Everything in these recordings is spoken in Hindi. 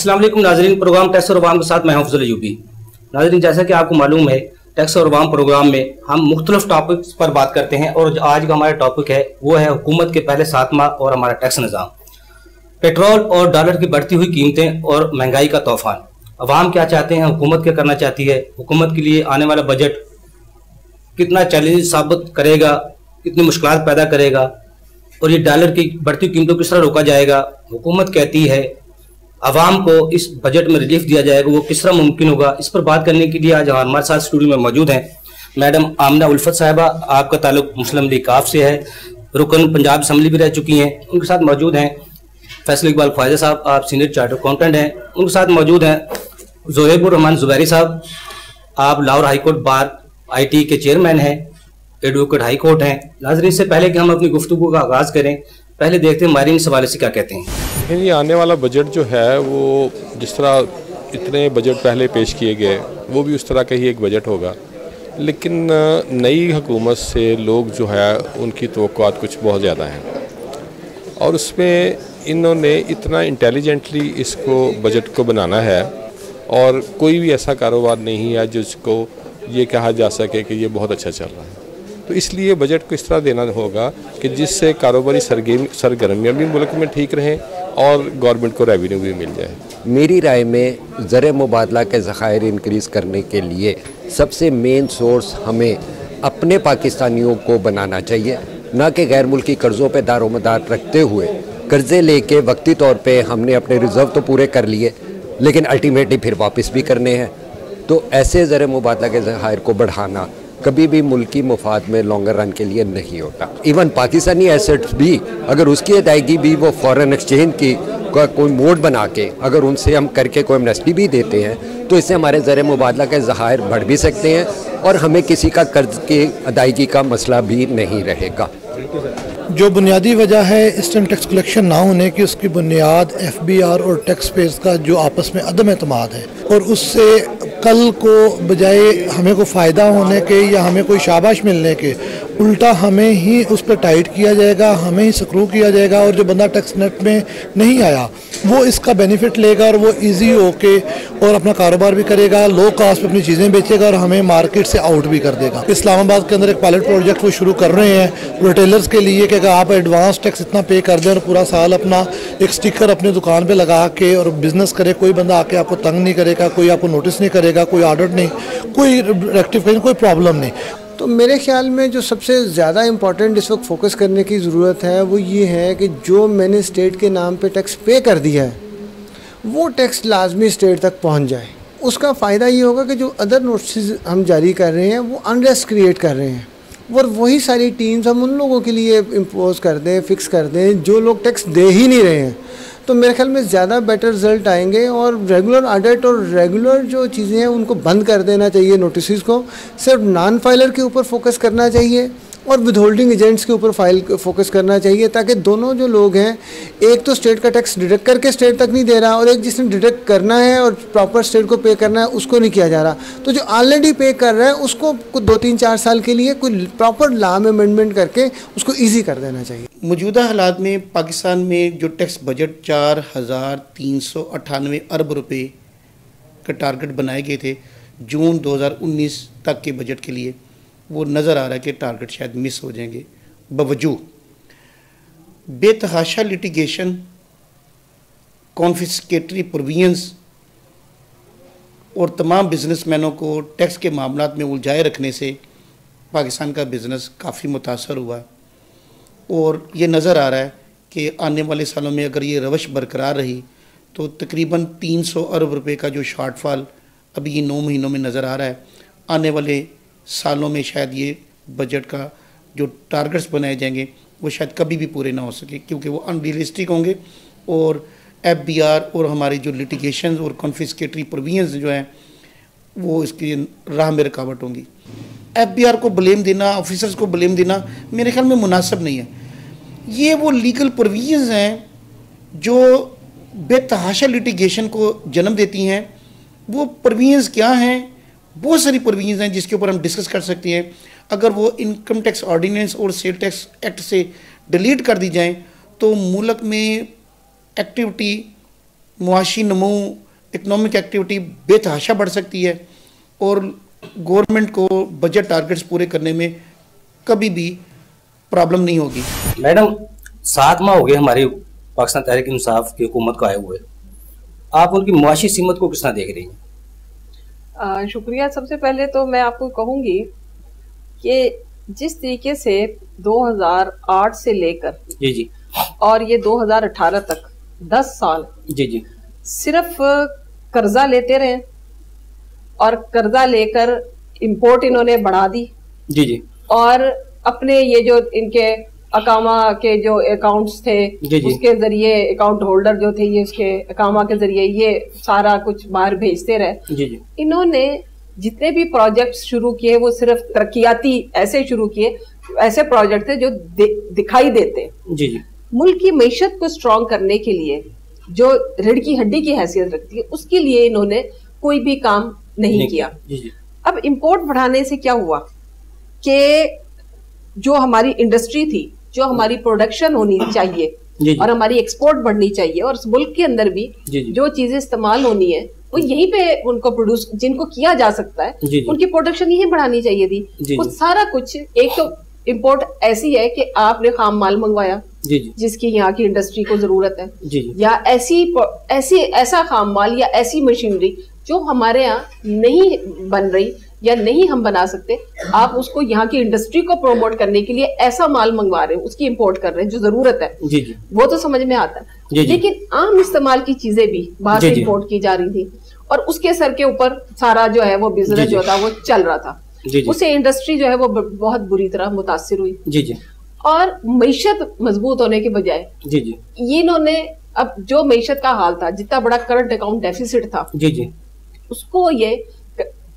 अस्सलाम वालेकुम नाजरीन, प्रोग्राम टैक्स और अवाम के साथ मैं अफजल यूबी। नाजरीन, जैसा कि आपको मालूम है, टैक्स और अवाम प्रोग्राम में हम मुख्तलिफ टॉपिक्स पर बात करते हैं और आज का हमारा टॉपिक है वो है हुकूमत के पहले 7 माह और हमारा टैक्स निज़ाम। पेट्रोल और डॉलर की बढ़ती हुई कीमतें और महंगाई का तूफान। अवाम क्या चाहते हैं, हुकूमत क्या करना चाहती है, हुकूमत के लिए आने वाला बजट कितना चैलेंज साबित करेगा, कितनी मुश्किलात पैदा करेगा और ये डॉलर की बढ़ती कीमतों को किस तरह रोका जाएगा। हुकूमत कहती है आवाम को इस बजट में रिलीफ दिया जाएगा, वो किस तरह मुमकिन होगा। इस पर बात करने के लिए आज हमारे साथ स्टूडियो में मौजूद हैं मैडम आमना उल्फत साहिबा। आपका ताल्लुक मुस्लिम लीग काफ से है, रुकन पंजाब असम्बली भी रह चुकी हैं। उनके साथ मौजूद हैं फैसल इकबाल ख्वाजा साहब, आप सीनियर चार्टर्ड अकाउंटेंट हैं। उनके साथ मौजूद हैं ज़ोहेबुर रहमान ज़ुबैरी साहब, आप Lahore high court bar IT के चेयरमैन हैं, एडवोकेट हाई कोर्ट हैं। नाज़रीन, इससे पहले कि हम अपनी गुफ्तगू का आगाज़ करें, पहले देखते हैं मायरीन इस हवाले से क्या कहते हैं। लेकिन ये आने वाला बजट जो है वो जिस तरह इतने बजट पहले पेश किए गए वो भी उस तरह का ही एक बजट होगा, लेकिन नई हुकूमत से लोग जो है उनकी तवक्कुआत कुछ बहुत ज़्यादा हैं और उसमें इन्होंने इतना इंटेलिजेंटली इसको बजट को बनाना है और कोई भी ऐसा कारोबार नहीं है जिसको ये कहा जा सके कि ये बहुत अच्छा चल रहा है। तो इसलिए बजट को इस तरह देना होगा कि जिससे कारोबारी सरगर्मियाँ भी मुल्क में ठीक रहें और गवर्नमेंट को रेवेन्यू भी मिल जाए। मेरी राय में ज़र मुबादला के ज़खायर इंक्रीज़ करने के लिए सबसे मेन सोर्स हमें अपने पाकिस्तानियों को बनाना चाहिए, ना कि गैर मुल्की कर्ज़ों पे दारोमदार रखते हुए कर्ज़े लेके वक्ती तौर पे हमने अपने रिज़र्व तो पूरे कर लिए लेकिन अल्टीमेटली फिर वापस भी करने हैं। तो ऐसे ज़र मुबादला के ज़खायर को बढ़ाना कभी भी मुल्की मुफाद में लॉन्गर रन के लिए नहीं होता। इवन पाकिस्तानी एसेट्स भी अगर उसकी अदायगी भी वो फॉरेन एक्सचेंज की कोई मोड बना के अगर उनसे हम करके कोई एमनेस्टी भी देते हैं तो इससे हमारे ज़र मुबादला के ज़खायर बढ़ भी सकते हैं और हमें किसी का कर्ज की अदायगी का मसला भी नहीं रहेगा। जो बुनियादी वजह है इस टाइम टैक्स कलेक्शन ना होने की, उसकी बुनियाद FBR और टैक्स पेयर्स का जो आपस में अदम एतमाद है और उससे कल को बजाय हमें कोई फ़ायदा होने के या हमें कोई शाबाश मिलने के उल्टा हमें ही उस पर टाइट किया जाएगा, हमें ही स्क्रू किया जाएगा और जो बंदा टैक्स नेट में नहीं आया वो इसका बेनिफिट लेगा और वो इजी होके और अपना कारोबार भी करेगा, लो कॉस्ट पे अपनी चीज़ें बेचेगा और हमें मार्केट से आउट भी कर देगा। इस्लामाबाद के अंदर एक पायलट प्रोजेक्ट वो शुरू कर रहे हैं रिटेलर्स के लिए कि अगर आप एडवांस टैक्स इतना पे कर दें और पूरा साल अपना एक स्टिकर अपने दुकान पे लगा के और बिजनेस करे, कोई बंदा आके आपको तंग नहीं करेगा, कोई आपको नोटिस नहीं करेगा, कोई ऑर्डर नहीं, कोई रेक्टिफिकेशन, कोई प्रॉब्लम नहीं। तो मेरे ख्याल में जो सबसे ज़्यादा इम्पॉर्टेंट इस वक्त फोकस करने की ज़रूरत है वो ये है कि जो मैंने स्टेट के नाम पे टैक्स पे कर दिया है वो टैक्स लाजमी स्टेट तक पहुंच जाए। उसका फ़ायदा ये होगा कि जो अदर नोटिस हम जारी कर रहे हैं वो अनरेस्ट क्रिएट कर रहे हैं और वही सारी टीम्स हम उन लोगों के लिए इम्पोज कर दें, फिक्स कर दें जो लोग टैक्स दे ही नहीं रहे हैं। तो मेरे ख्याल में ज़्यादा बेटर रिजल्ट आएंगे और रेगुलर ऑडिट और रेगुलर जो चीज़ें हैं उनको बंद कर देना चाहिए। नोटिस को सिर्फ नॉन फाइलर के ऊपर फोकस करना चाहिए और विद होल्डिंग एजेंट्स के ऊपर फोकस करना चाहिए ताकि दोनों जो लोग हैं, एक तो स्टेट का टैक्स डिडक्ट करके स्टेट तक नहीं दे रहा और एक जिसने डिडक्ट करना है और प्रॉपर स्टेट को पे करना है उसको नहीं किया जा रहा, तो जो ऑलरेडी पे कर रहा है उसको कुछ 2-3-4 साल के लिए कोई प्रॉपर लॉ में अमेंडमेंट करके उसको ईजी कर देना चाहिए। मौजूदा हालात में पाकिस्तान में जो टैक्स बजट 4,398 अरब रुपए का टारगेट बनाए गए थे जून 2019 तक के बजट के लिए, वो नज़र आ रहा है कि टारगेट शायद मिस हो जाएंगे। बावजूद बेतहाशा लिटिगेशन, कॉन्फिस्केटरी प्रोविजंस और तमाम बिजनेसमैनों को टैक्स के मामलात में उलझाए रखने से पाकिस्तान का बिज़नेस काफ़ी मुतासर हुआ और ये नज़र आ रहा है कि आने वाले सालों में अगर ये रवश बरकरार रही तो तकरीबन 300 अरब रुपए का जो शॉर्टफॉल अभी 9 महीनों में नज़र आ रहा है, आने वाले सालों में शायद ये बजट का जो टारगेट्स बनाए जाएंगे वो शायद कभी भी पूरे ना हो सके क्योंकि वो अनरियलिस्टिक होंगे और FBR और हमारी जो लिटिगेशन और कॉन्फिस्केटरी प्रोविजंस जो हैं वो इसकी राह में रुकावट होंगी। FBR को ब्लेम देना, ऑफिसर्स को ब्लेम देना मेरे ख्याल में मुनासिब नहीं है। ये वो लीगल प्रोविजंस हैं जो बेतहाशा लिटिगेशन को जन्म देती हैं। वो प्रोविजंस क्या हैं? बहुत सारी प्रोविजंस हैं जिसके ऊपर हम डिस्कस कर सकते हैं। अगर वो इनकम टैक्स ऑर्डिनेंस और सेल टैक्स एक्ट से डिलीट कर दी जाएं तो मुल्क में एक्टिविटी मुआशी नमू, इकनॉमिक एक्टिविटी बेतहाशा बढ़ सकती है और गवर्नमेंट को बजट टारगेट्स पूरे करने में कभी भी प्रॉब्लम नहीं होगी। मैडम 7 माह हो गए हमारी पाकिस्तान तहरीक इंसाफ की हुकूमत को आए हुए, आप उनकी मुआशी सीमत को किस तरह देख रही हैं? शुक्रिया। सबसे पहले तो मैं आपको कहूंगी कि जिस तरीके से 2008 से लेकर जी और ये 2018 तक 10 साल जी सिर्फ कर्जा लेते रहे और कर्जा लेकर इंपोर्ट इन्होंने बढ़ा दी जी और अपने ये जो इनके अकामा के जो अकाउंट्स थे उसके जरिए अकाउंट होल्डर जो थे ये उसके अकामा के जरिए ये सारा कुछ बाहर भेजते रहे। जी इन्होंने जितने भी प्रोजेक्ट्स शुरू किए वो सिर्फ तरक्याती ऐसे शुरू किए, ऐसे प्रोजेक्ट थे जो दिखाई देते। जी मुल्क की मईशत को स्ट्रॉन्ग करने के लिए जो रीढ़ की हड्डी की हैसियत रखती है उसके लिए इन्होंने कोई भी काम नहीं किया। अब इंपोर्ट बढ़ाने से क्या हुआ कि जो हमारी इंडस्ट्री थी, जो हमारी प्रोडक्शन होनी चाहिए और हमारी एक्सपोर्ट बढ़नी चाहिए और मुल्क के अंदर भी जो चीजें इस्तेमाल होनी है वो यहीं पे उनको प्रोड्यूस जिनको किया जा सकता है उनकी प्रोडक्शन यहीं बढ़ानी चाहिए थी। वो सारा कुछ एक तो इंपोर्ट ऐसी है कि आपने खाम माल मंगवाया जिसकी यहाँ की इंडस्ट्री को जरूरत है या ऐसा खाम माल या ऐसी मशीनरी जो हमारे यहाँ नहीं बन रही या नहीं हम बना सकते, आप उसको यहाँ की इंडस्ट्री को प्रमोट करने के लिए ऐसा माल मंगवा रहे हैं, उसकी इंपोर्ट कर रहे हैं जो जरूरत है। वो तो समझ में आता है, लेकिन आम इस्तेमाल की चीजें भी बाहर से इंपोर्ट की जा रही थी और उसके सर के ऊपर सारा जो है वो बिजनेस जो था वो चल रहा था। उससे इंडस्ट्री जो है वो बहुत बुरी तरह मुतासिर हुई और मईशत मजबूत होने के बजाय ये इन्होंने अब जो मईशत का हाल था, जितना बड़ा करंट अकाउंट डेफिसिट था उसको ये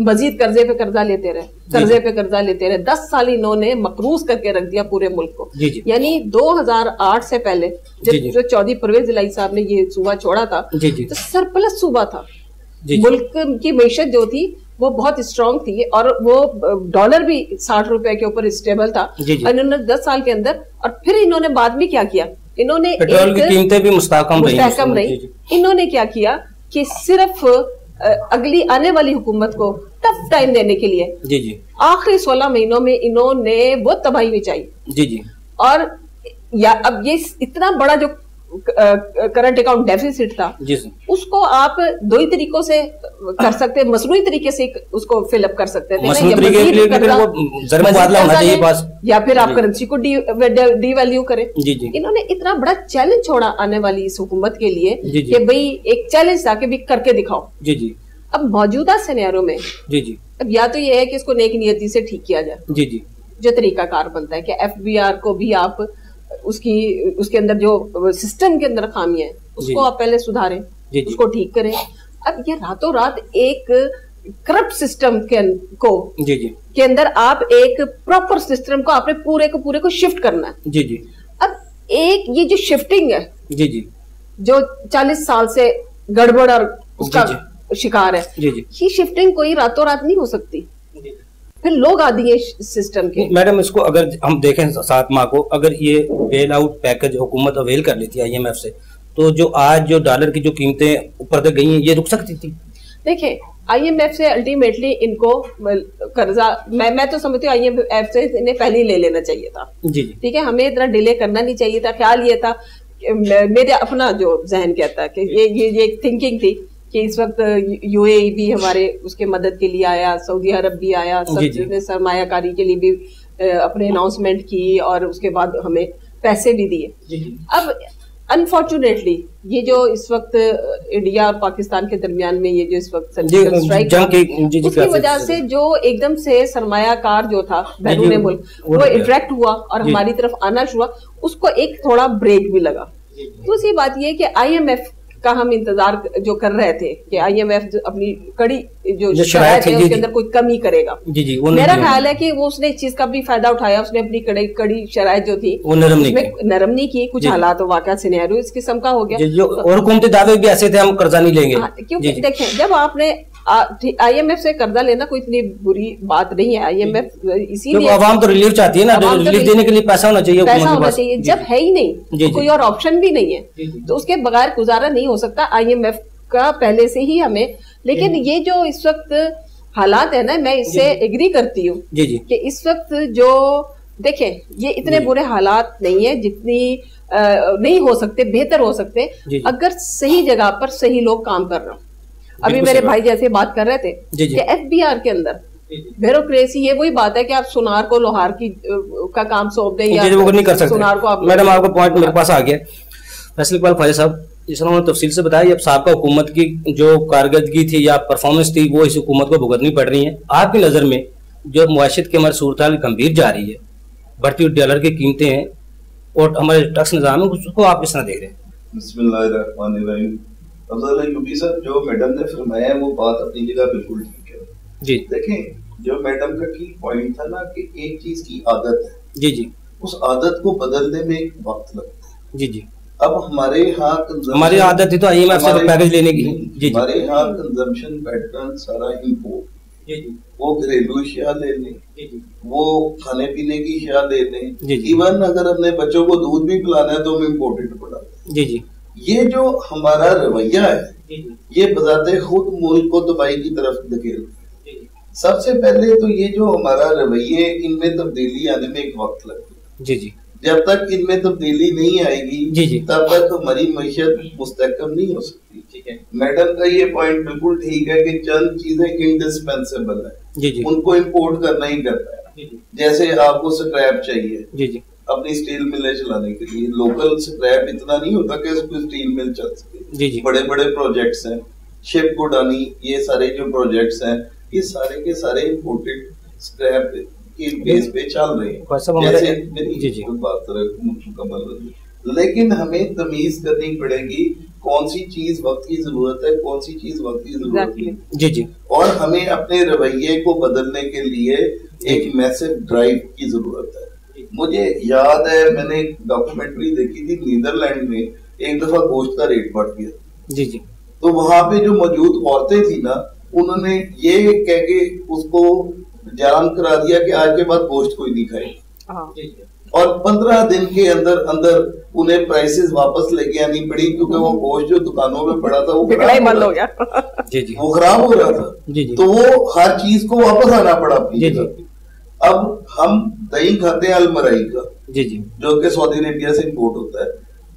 मजीद कर्जे पे कर्जा लेते रहे 10 साल इन्होंने मकरूज करके रख दिया पूरे मुल्क को। यानी 2008 से पहले जब जो चौधरी परवेज इलाही साहब ने ये सूबा छोड़ा था तो सरप्लस सूबा था। मुल्क की मईशत जो थी वो बहुत स्ट्रांग थी और वो डॉलर भी 60 रुपए के ऊपर स्टेबल था। इन्होंने 10 साल के अंदर और फिर इन्होंने बाद में क्या किया, इन्होंने पेट्रोल की कीमतें भी मुस्तहकम रही। इन्होंने क्या किया कि सिर्फ अगली आने वाली हुकूमत को टफ टाइम देने के लिए आखिरी 16 महीनों में इन्होंने वो तबाही मचाई। और या अब ये इतना बड़ा जो करंट अकाउंट डेफिसिट था उसको आप दो ही तरीकों से कर सकते हैं, मसनूई तरीके से उसको फिलअप कर सकते थे या फिर आप करेंसी को डीवैल्यू करें। इन्होंने इतना बड़ा चैलेंज छोड़ा आने वाली इस हुकूमत के लिए कि भाई एक चैलेंज था कि भी करके दिखाओ। अब मौजूदा सिनेरियो में अब या तो ये है कि इसको नेक नियति से ठीक किया जाए, जो तरीकाकार बनता है कि FBR को भी आप उसके अंदर जो सिस्टम के अंदर खामियां है उसको आप पहले सुधारें, उसको ठीक करें। अब ये रातों रात एक करप्ट सिस्टम के अंदर आप एक प्रॉपर सिस्टम को आपने पूरे को शिफ्ट करना है। अब एक ये जो शिफ्टिंग है जो 40 साल से गड़बड़ और उसका शिकार है, ये शिफ्टिंग कोई रातों रात नहीं हो सकती, फिर लोग आदि है सिस्टम के। मैडम इसको अगर हम देखें 7 माह को, अगर ये बेल आउट पैकेज हुकूमत अवेल कर लेती है IMF से, तो जो आज जो डॉलर की जो कीमतें ऊपर तक गई हैं ये रुक सकती थी। देखिए IMF से अल्टीमेटली इनको कर्जा मैं तो समझती हूँ IMF से इन्हें पहले ही ले लेना चाहिए था। ठीक है, हमें इतना डिले करना नहीं चाहिए था। ख्याल ये था, मेरे अपना जो जहन कहता है कि ये थिंकिंग थी कि इस वक्त UAE भी हमारे उसके मदद के लिए आया, सऊदी अरब भी आया, सब ने सरमायाकारी के लिए भी अपने अनाउंसमेंट की और उसके बाद हमें पैसे भी दिए। अब अनफॉर्चुनेटली ये जो इस वक्त इंडिया और पाकिस्तान के दरमियान में ये जो इस वक्त सर्जिकल स्ट्राइक उसकी वजह से जो एकदम से सरमायाकार जो था बैरून मुल्क वो अट्रैक्ट हुआ और हमारी तरफ आना शुरू हुआ, उसको एक थोड़ा ब्रेक भी लगा। दूसरी बात ये कि IMF का हम इंतजार जो कर रहे थे कि IMF अपनी कड़ी जो शरायत है उसके अंदर कोई कमी करेगा। मेरा ख्याल है कि वो उसने इस चीज का भी फायदा उठाया, उसने अपनी कड़ी शरायत जो थी वो नरम नहीं की। कुछ हालात वाकई सिनेरियो इस किस्म का हो गया और हुकूमती दावे भी ऐसे थे हम कर्जा नहीं लेंगे। क्योंकि देखें जब आपने IMF से कर्जा लेना कोई इतनी बुरी बात नहीं है। IMF इसीलिए आवाम तो रिलीफ चाहती है ना, रिलीफ देने के लिए पैसा होना चाहिए, पैसा होना चाहिए। जब है ही नहीं तो कोई और ऑप्शन भी नहीं है, तो उसके बगैर गुजारा नहीं हो सकता। IMF का पहले से ही हमें, लेकिन ये जो इस वक्त हालात है ना, मैं इससे एग्री करती हूँ कि इस वक्त जो देखें, ये इतने बुरे हालात नहीं है जितनी नहीं हो सकते, बेहतर हो सकते अगर सही जगह पर सही लोग काम कर रहे हो। अभी मेरे भाई जैसे बात कर रहे थे कि FBR के अंदर ब्यूरोक्रेसी, ये वही बात है कि आप सुनार को लोहार की का काम सौंप दें या वो नहीं कर सकते। सुनार को आप, मैडम आपका पॉइंट मेरे पास आ गया। फैसल इकबाल ख्वाजा साहब, जिस तरह उन्होंने तफसील से बताया, अब साबका हुकूमत की जो कारकर्दगी थी या परफॉर्मेंस थी वो इस हुकूमत को भुगतनी पड़ रही है। आपकी नज़र में जो मुआशरत की हमारी सूरत गंभीर जा रही है, बढ़ती हुई डॉलर की कीमतें हैं और हमारे टैक्स निज़ाम है, उसको आप किस तरह देख रहे हैं? बिस्मिल्लाहिर्रहमानिर्रहीम। अफजल यूबी साहब, जो मैडम ने फरमाया है वो बात अपनी जगह बिल्कुल ठीक है जी। देखें, जो मैडम का की पॉइंट था ना कि एक चीज की आदत है जी, उस आदत को बदलने में एक वक्त लगता है जी। अब हमारे यहाँ हमारी आदत थी तो IMF से पैकेज लेने की जी। हमारे यहाँ कंजम्पशन पैटर्न सारा इम्पोर्ट, वो घरेलू अशिया ले लें, वो खाने पीने की अशिया ले लें, इवन अगर अपने बच्चों को दूध भी पिलाना है तो हम इम्पोर्टेड बढ़ाते हैं जी। ये जो हमारा रवैया है ये बजाते खुद मुल्क को तबाही की तरफ धकेलता है। सबसे पहले तो ये जो हमारा रवैये, इनमें तब्दीली आने में एक वक्त लगेगा जी। जब तक इनमें तब्दीली नहीं आएगी तब तक हमारी मईशत मुस्तहकम नहीं हो सकती। ठीक है, मैडम का ये पॉइंट बिल्कुल ठीक है कि चंद चीजें इंडिस्पेंसेबल है, उनको इम्पोर्ट करना ही करना है। जैसे आपको स्क्रैप चाहिए अपनी स्टील मिलें चलाने के लिए, लोकल स्क्रैप इतना नहीं होता कि उसको स्टील मिल चल सके। बड़े बड़े प्रोजेक्ट्स हैं, शिप गुडानी, ये सारे जो प्रोजेक्ट्स हैं ये सारे के सारे इम्पोर्टेड स्क्रैप के बेस पे चल रहे हैं। जैसे मेरी बात मुकम्मल, लेकिन हमें तमीज करनी पड़ेगी कौन सी चीज वक्त की जरूरत है, कौन सी चीज वक्त की जरूरत नहीं जी। और हमें अपने रवैये को बदलने के लिए एक मैसिव ड्राइव की जरूरत है। मुझे याद है मैंने एक डॉक्यूमेंट्री देखी थी, नीदरलैंड में एक दफा गोश्त का रेट बढ़ गया जी। तो वहां पे जो मौजूद औरतें थी ना, उन्होंने ये कह के उसको जाम करा दिया कि आज के बाद गोश्त कोई नहीं खाएगा, और 15 दिन के अंदर अंदर उन्हें प्राइसेस वापस लेके आनी पड़ी, क्योंकि वो गोश्त जो दुकानों में पड़ा था वो बंद हो गया वो खराब हो रहा था, तो वो हर चीज को वापस आना पड़ा अपनी जगह। अब हम दही खाते हैं अलमराई का जो कि सऊदी अरेबिया से इंपोर्ट होता है,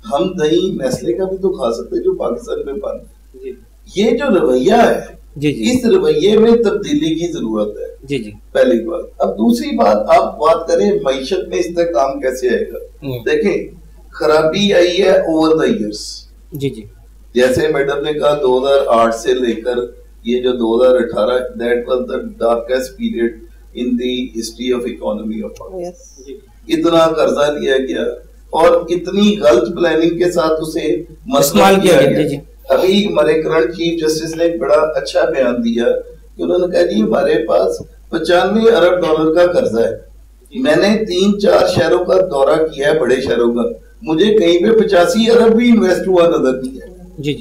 हम दही नेस्ले का भी तो खा सकते हैं जो पाकिस्तान में बंद है। ये जो रवैया है इस रवैये में तब्दीली की जरूरत है जी। पहली बात। अब दूसरी बात, आप बात करें मईशत में इस्तेहकाम कैसे आएगा। देखें, खराबी आई है ओवर द ईयर्स जी। जैसे मैडम ने कहा 2008 से लेकर ये जो 2018, that was the darkest period in the history of economy of Pakistan. इतना कर्जा लिया गया और इतनी गलत प्लानिंग के साथ उसे इस्तेमाल किया गया। अभी हमारे करंट चीफ जस्टिस ने बड़ा अच्छा बयान दिया कि उन्होंने कहा जी हमारे पास 95 अरब डॉलर का कर्जा है। मैंने 3-4 शहरों का दौरा किया है, बड़े शहरों का, मुझे कहीं पे 85 अरब भी इन्वेस्ट हुआ नजर नहीं है जी।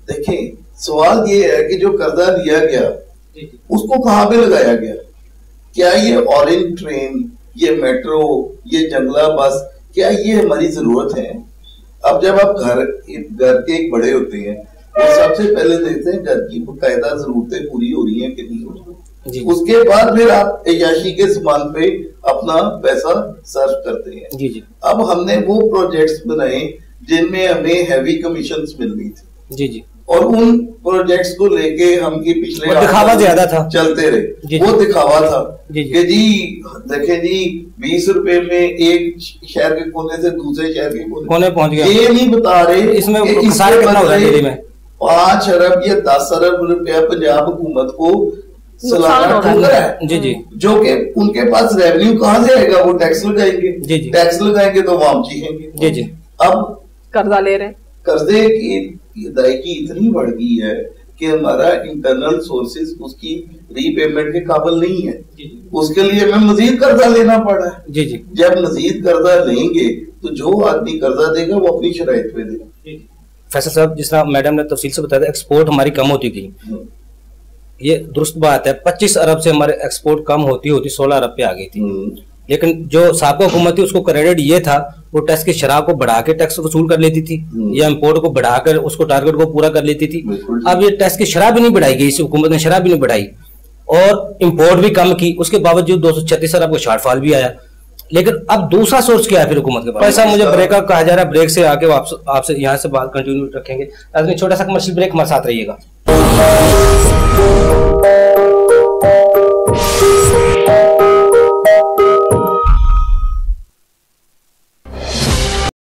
देखें, सवाल ये है कि जो कर्जा लिया गया उसको कहाँ पे लगाया गया? क्या ये ऑरेंज ट्रेन, ये मेट्रो, ये जंगला बस, क्या ये हमारी जरूरत है? अब जब आप घर के एक बड़े होते हैं तो सबसे पहले देखते हैं घर की बाकायदा जरूरतें पूरी हो रही हैं कि नहीं हो रही। उसके बाद फिर आप अय्याशी के सामान पे अपना पैसा सर्व करते हैं जी। अब हमने वो प्रोजेक्ट्स बनाए जिनमें हमें हैवी कमीशंस मिलनी थी जी। और उन प्रोजेक्ट्स को लेके हम पिछले दिखावा ज्यादा था, चलते रहे। वो दिखावा था कि जी देखें जी 20 रुपए में एक शहर के कोने से दूसरे शहर के कोने पहुंच गया। ये नहीं बता रहे इसमें कितना हो रहा है में 5 अरब या 10 अरब रुपया पंजाब हुकूमत को सालाना ठुकर है जी। जो कि उनके पास रेवेन्यू कहाँ से आएगा? वो टैक्स लगाएंगे, टैक्स लगाएंगे तो वाम चीखेंगे जी। अब कर्जा ले रहे हैं, कर्जे की अदायगी इतनी बढ़ गई है कि हमारा इंटरनल सोर्सेज उसकी रीपेमेंट के काबिल नहीं है। उसके लिए हमें मजीद कर्जा लेना पड़ा है जी। जब मजीद कर्जा लेंगे तो जो आदमी कर्जा देगा वो अपनी शराइत पे देगा। फैसल साहब, जिस तरह मैडम ने तफसील से बताया था, एक्सपोर्ट हमारी कम होती थी, ये दुरुस्त बात है, 25 अरब से हमारे एक्सपोर्ट कम होती होती 16 अरब पे आ गई थी। लेकिन जो साबिक़ा हुकूमत थी उसको क्रेडिट ये था, वो टैक्स की शराह को बढ़ा के टैक्स वसूल कर लेती थी या इम्पोर्ट को बढ़ाकर उसको टारगेट को पूरा कर लेती थी। अब ये टैक्स की शराह भी नहीं बढ़ाई गई, इस हुकूमत ने शराह भी नहीं बढ़ाई और इम्पोर्ट भी कम की, उसके बावजूद 236 अरब का शॉर्टफॉल भी आया। लेकिन अब दूसरा सोर्स क्या है फिर हुकूमत के पास? ऐसा मुझे ब्रेक अप कहा जा रहा है, ब्रेक से आके आपसे यहाँ से बात कंटिन्यू रखेंगे। छोटा सा कमर्शियल ब्रेक, हमारे साथ रहिएगा।